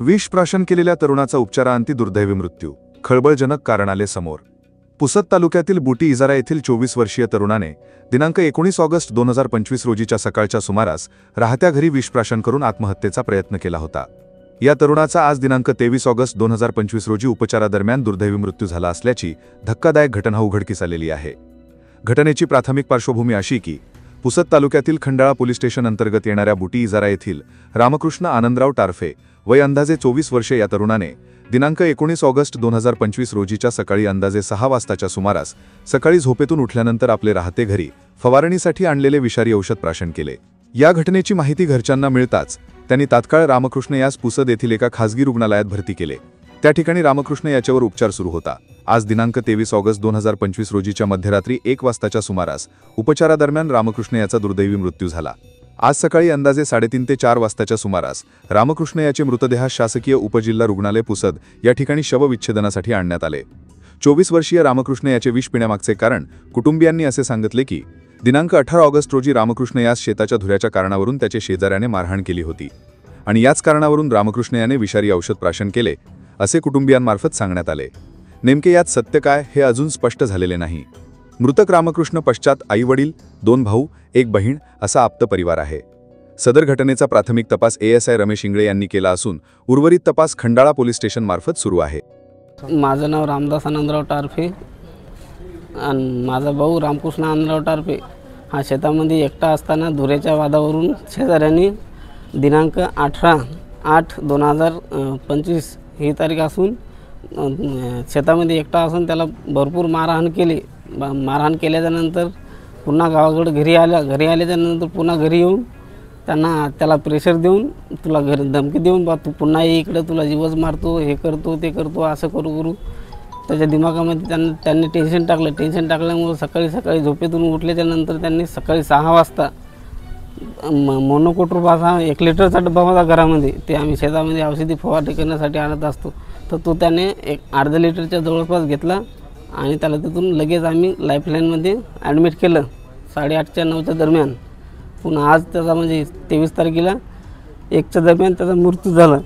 विष प्राशन केलेल्या तरुणाचा उपचारांती दुर्दैवी मृत्यू, खळबळजनक कारण आले समोर। पुसद तालुक्यातील बुटी इजारा येथील 24 वर्षीय तरुणाने दिनांक 19 ऑगस्ट 2025 रोजीच्या सकाळच्या सुमारास राहत्या घरी विषप्राशन करून आत्महत्येचा प्रयत्न केला होता। या तरुणाचा आज दिनांक 23 ऑगस्ट 2025 रोजी उपचारादरम्यान दुर्दैवी मृत्यू झाला असल्याची धक्कादायक घटना उघडकीस आलेली आहे। घटनेची प्राथमिक पार्श्वभूमी अशी की पुसद तालुक्यातील खंडाळा पोलीस स्टेशन अंतर्गत येणाऱ्या बुटी इजारा येथील रामकृष्ण आनंदराव टारफे वय अंदाजे 24 वर्षे या तरुणाने दिनांक 19 ऑगस्ट 2025 रोजीच्या सकाळी अंदाजे 6 वाजताच्या सुमारास सकाळी झोपेतून उठल्यानंतर आपले राहते घरी फवारणीसाठी आणलेले विषारी औषध प्राशन केले। या घटनेची माहिती घरच्यांना मिळताच त्यांनी तात्काळ रामकृष्ण यास पुसद येथील एका खासगी रुग्णालयात भरती केले। त्या ठिकाणी रामकृष्ण याच्यावर उपचार सुरू होता। आज दिनांक 23 ऑगस्ट 2025 रोजीच्या मध्यरात्री 1 वाजताच्या सुमारास उपचारादरम्यान रामकृष्ण याचा दुर्दैवी मृत्यू झाला। आज सकाळी अंदाजे 3:30 ते 4 वाजताच्या सुमारास रामकृष्ण याचे मृतदेह शासकीय उपजिल्हा रुग्णालय पुसद या ठिकाणी शवविच्छेदनासाठी आणण्यात आले। 24 वर्षीय रामकृष्ण याचे विष पिण्यामागचे कारण कुटुंबियांनी असे सांगितले की दिनांक 18 ऑगस्ट रोजी रामकृष्ण यास शेताच्या धुऱ्याच्या कारणावरून त्याचे शेजाऱ्याने मारहाण केली होती आणि याच कारणावरून रामकृष्ण याने विषारी औषध प्राशन केले असे कुटुंबियांमार्फत सांगण्यात आले। नेमके यात सत्य काय हे अजून स्पष्ट झालेले नाही। मृतक रामकृष्ण पश्चात आई-वडील, 2 भाऊ, 1 बहीण असा आप्त परिवार आहे। सदर घटनेचा प्राथमिक तपास ASI रमेश इंगळे यांनी केला असून उर्वरित तपास खंडाळा पोलीस स्टेशन मार्फत सुरू आहे। माझं नाव रामदास आनंदराव टारफे आणि माझा भाऊ रामकृष्ण आनंदराव टारफे हा शेतामध्ये एकटा असताना धुऱ्याच्या वादावरून शेजाऱ्यांनी दिनांक 18/8/2025 ही तारीख असून शेतामध्ये एकटा असून त्याला भरपूर मारहाण केली। मारहाण केल्यानंतर पुन्हा गावाकडे घरी आल्याच्यानंतर पुन्हा घरी येऊन त्याला प्रेशर देऊन तुला घरी धमकी देऊन बा तू पुन्हा ये इकडे, तुला जीवच मारतो, हे करतो ते करतो असं करू त्याच्या दिमागामध्ये त्यांनी टेन्शन टाकल्यामुळे सकाळी झोपेतून उठल्याच्यानंतर त्यांनी सकाळी 6 वाजता मोनोकोट्रोपास हा 1 लिटरचा डब्बा होता घरामध्ये, ते आम्ही शेतामध्ये औषधी फवारणी करण्यासाठी आणत असतो, तर तो त्याने एक अर्धा लिटरच्या जवळपास घेतला आणि त्याला तिथून लगेच आम्ही लाईफलाईनमध्ये ॲडमिट केलं 8:30 ते 9च्या दरम्यान। पुन्हा आज त्याचा म्हणजे 23 तारखेला 1च्या दरम्यान त्याचा मृत्यू झाला।